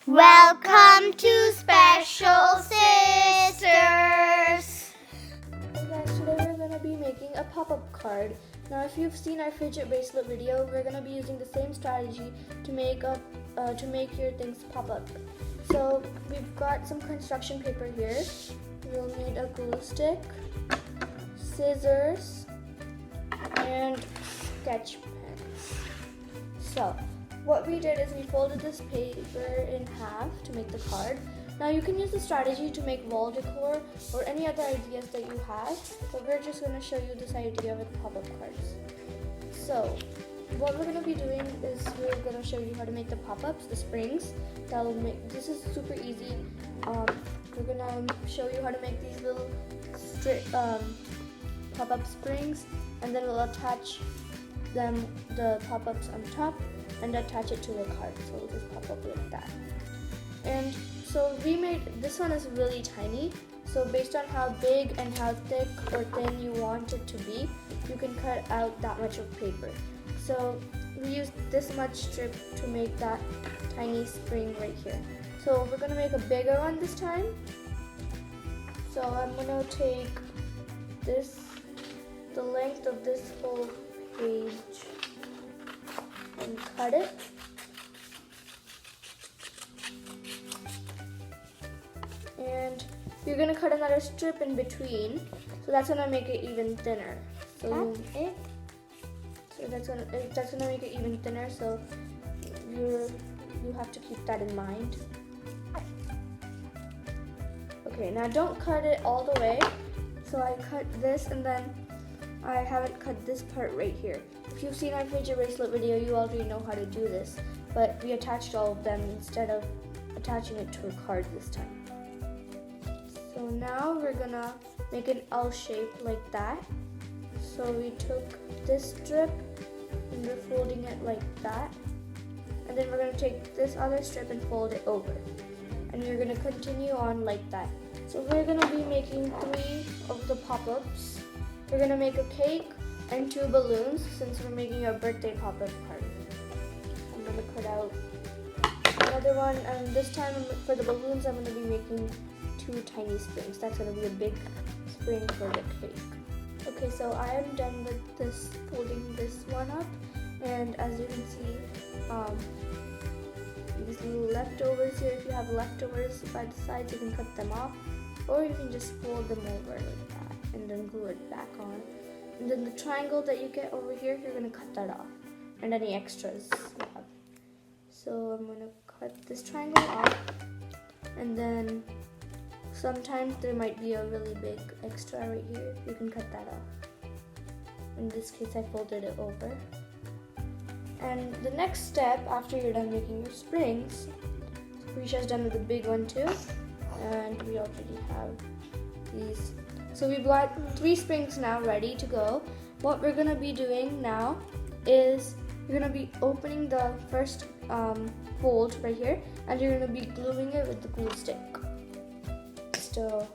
Welcome to Special Sisters! Hey guys, today we're going to be making a pop-up card. Now if you've seen our fidget bracelet video, we're going to be using the same strategy to make your things pop up. So we've got some construction paper here. We'll need a glue stick, scissors, and sketch pens. So what we did is we folded this paper in half to make the card. Now you can use the strategy to make wall decor or any other ideas that you have, but we're just going to show you this idea with pop-up cards. So what we're going to be doing is we're going to show you how to make the pop-ups, the springs. This is super easy. We're going to show you how to make these little pop-up springs, and then we'll attach the pop-ups on top and attach it to the card, so it'll just pop up like that. And so we made, this one is really tiny, so based on how big and how thick or thin you want it to be, you can cut out that much of paper. So we used this much strip to make that tiny spring right here. So we're gonna make a bigger one this time. So I'm gonna take the length of this whole page and cut it. And you're gonna cut another strip in between, so that's gonna make it even thinner. So that's gonna make it even thinner. So you have to keep that in mind. Okay, now don't cut it all the way. So I cut this, and then I haven't cut this part right here. If you've seen our fidget bracelet video, you already know how to do this, but we attached all of them instead of attaching it to a card this time. So now we're gonna make an L shape like that. So we took this strip and we're folding it like that. And then we're gonna take this other strip and fold it over. And you're gonna continue on like that. So we're gonna be making 3 of the pop-ups. We're gonna make a cake and 2 balloons since we're making a birthday pop-up card. I'm gonna cut out another one, and this time for the balloons I'm gonna be making 2 tiny springs. That's gonna be a big spring for the cake. Okay, so I am done with this, folding this one up, and as you can see, these little leftovers here, if you have leftovers by the sides, you can cut them off, or you can just fold them over like that and then glue it back on. And then the triangle that you get over here, you're gonna cut that off, and any extras you have. So I'm gonna cut this triangle off, and then sometimes there might be a really big extra right here. You can cut that off. In this case, I folded it over. And the next step after you're done making your springs, Risha's done with the big one too, and we already have these. So we've got 3 springs now ready to go. What we're gonna be doing now is you're gonna be opening the first fold right here, and you're gonna be gluing it with the glue stick. So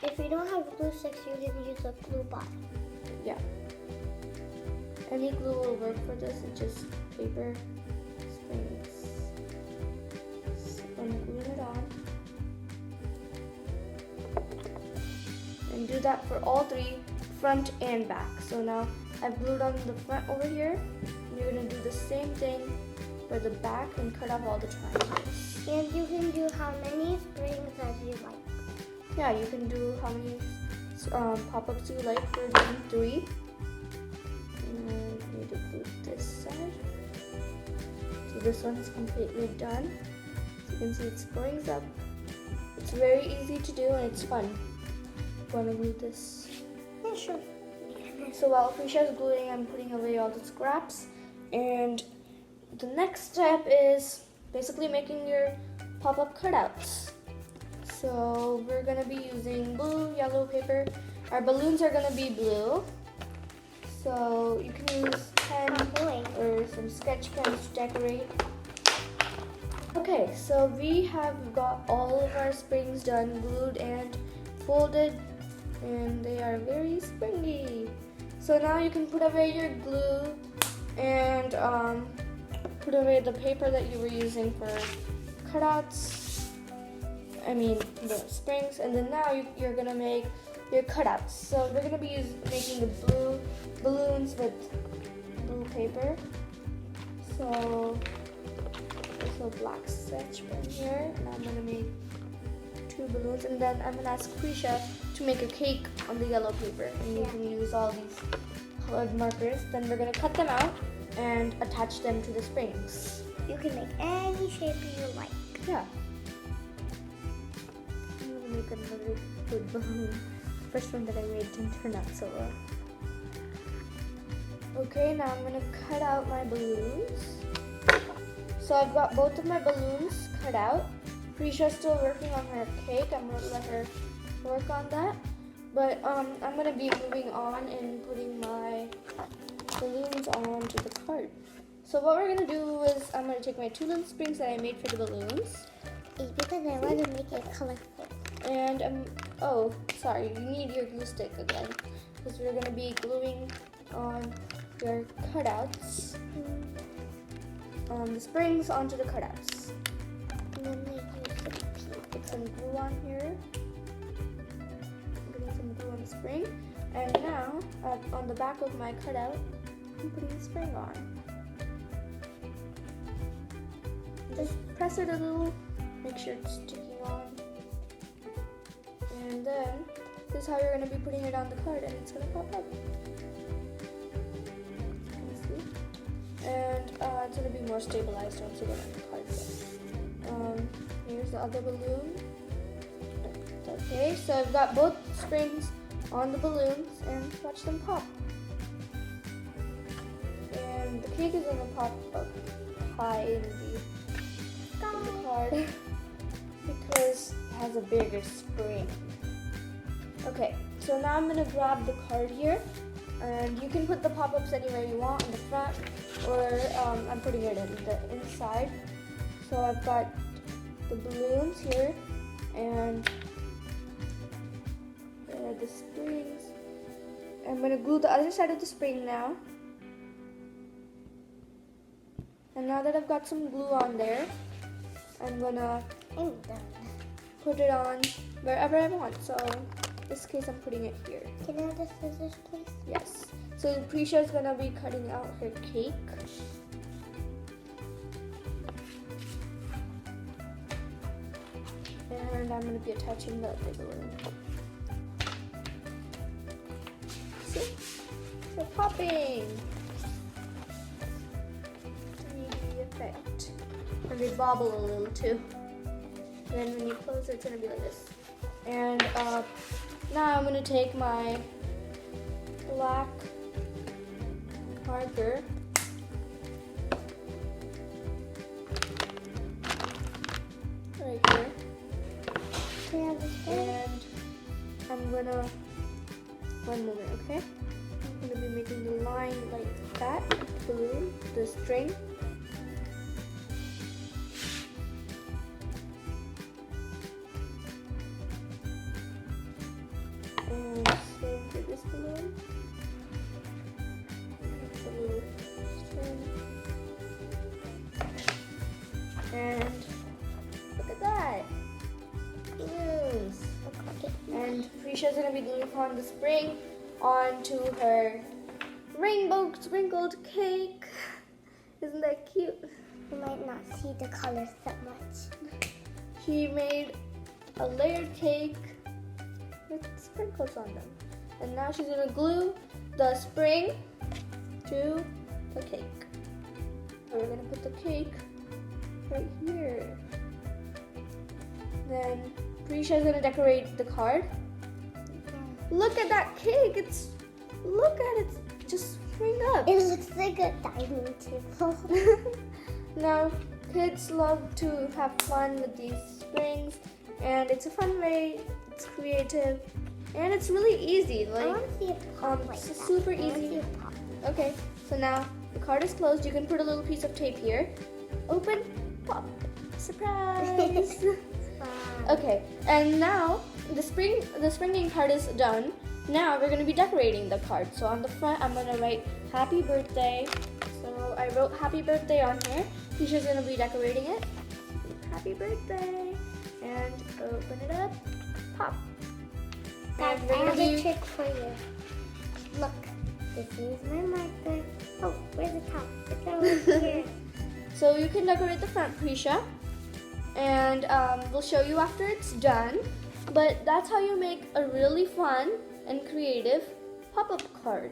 If you don't have glue sticks, you can use a glue bottle. yeah, any glue will work for this. It's just paper springs. So I'm gluing it on. And do that for all 3, front and back. So now I've glued on the front over here. And you're gonna do the same thing for the back and cut off all the triangles. And you can do how many springs as you like. Yeah, you can do how many pop-ups you like. We're doing 3. And I need to glue this side. So this one is completely done. So you can see it springs up. It's very easy to do and it's fun. Want to glue this? Yeah, sure. So while Prisha's gluing, I'm putting away all the scraps. And the next step is basically making your pop-up cutouts. So we're gonna be using blue, yellow paper. Our balloons are gonna be blue. So you can use pen or some sketch pens to decorate. Okay, so we have got all of our springs done, glued and folded, and they are very springy. So now you can put away your glue and put away the paper that you were using for cutouts. I mean the springs, and then now you're gonna make your cutouts. So we're gonna be making the blue balloons with blue paper. So there's a black sketch pen here, and I'm gonna make 2 balloons, and then I'm gonna ask Prisha to make a cake on the yellow paper, and you can use all these colored markers. Then we're gonna cut them out and attach them to the springs. You can make any shape you like. Yeah. I'm gonna make another good balloon. First one that I made didn't turn out so well. Okay, now I'm gonna cut out my balloons. So I've got both of my balloons cut out. Prisha's still working on her cake. I'm gonna let her work on that. But I'm gonna be moving on and putting my balloons onto the card. So what we're gonna do is I'm gonna take my 2 little springs that I made for the balloons. It's because I want to make it colorful. And oh, sorry, you need your glue stick again, because we're gonna be gluing on your cutouts, the springs onto the cutouts. And then I use some pink. Put some glue on here. I'm putting some glue on the spring, and now on the back of my cutout, I'm putting the spring on. Just press it a little, make sure it's sticking on. And then this is how you're going to be putting it on the card, and it's going to pop up. Can you see? And it's going to be more stabilized once you get on the card. Here's the other balloon. Okay, so I've got both springs on the balloons, and watch them pop. And the cake is going to pop up high in the card because it has a bigger spring. Okay, so now I'm gonna grab the card here, and you can put the pop-ups anywhere you want, in the front, or I'm putting it in the inside. So I've got the balloons here, and the springs. I'm gonna glue the other side of the spring now. And now that I've got some glue on there, I'm gonna put it on wherever I want. So in this case, I'm putting it here. Can I have the scissors, please? Yes. So Prisha is gonna be cutting out her cake. And I'm gonna be attaching the other balloon. See? They're popping. 3D effect. And they bobble a little too. And then when you close it, it's gonna be like this. And now I'm gonna take my black marker right here. And I'm gonna, one moment, okay? I'm gonna be making the line like that, balloon, the string. And same for this balloon. The little string. And look at that. Balloons. And Prisha's gonna be gluing on the spring onto her rainbow sprinkled cake. Isn't that cute? You might not see the colors that much. She made a layered cake with sprinkles on them. And now she's gonna glue the spring to the cake. We're gonna put the cake right here. Then Prisha's gonna decorate the card. Look at that cake! Look at it, just spring up. It looks like a dining table. Now, kids love to have fun with these springs, and it's a fun way. It's creative, and it's really easy. I want to see it pop like it's that. super I wanna easy. see it pop. Okay, so now the card is closed. You can put a little piece of tape here. Open, pop, surprise. Okay, and now the springing part is done. Now we're gonna be decorating the card. So on the front, I'm gonna write "Happy Birthday." So I wrote "Happy Birthday" on here. Tisha's gonna be decorating it. happy birthday. And open it up, pop. Dad, And I we're have gonna a be- trick for you. Look, this is my marker. Oh, where's the top? It's over here. So you can decorate the front, Prisha, and we'll show you after it's done. But that's how you make a really fun and creative pop-up card.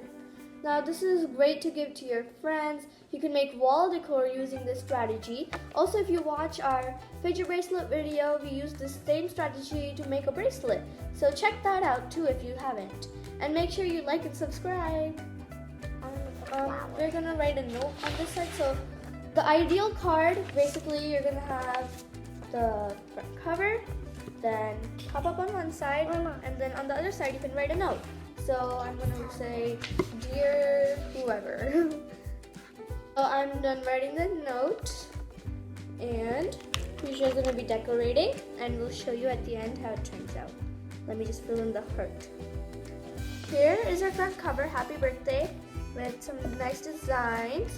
Now this is great to give to your friends. You can make wall decor using this strategy. Also, if you watch our fidget bracelet video, we use the same strategy to make a bracelet. So check that out too if you haven't. And make sure you like and subscribe. We're gonna write a note on this side. So the ideal card, basically you're gonna have the front cover, then pop up on one side, and then on the other side you can write a note. So I'm gonna say, dear whoever. So I'm done writing the note, and Prisha's gonna be decorating, and we'll show you at the end how it turns out. Let me just fill in the heart. Here is our front cover, happy birthday, with some nice designs.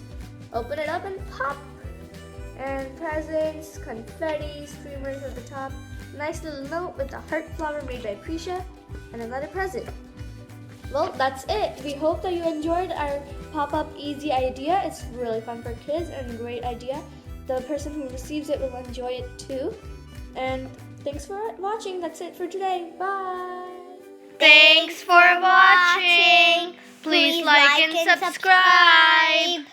Open it up and pop. And presents, confetti, streamers at the top. Nice little note with a heart flower made by Prisha, and another present. Well, that's it. We hope that you enjoyed our pop-up easy idea. It's really fun for kids and a great idea. The person who receives it will enjoy it too. And thanks for watching. That's it for today. Bye. Thanks for watching. Please like and subscribe.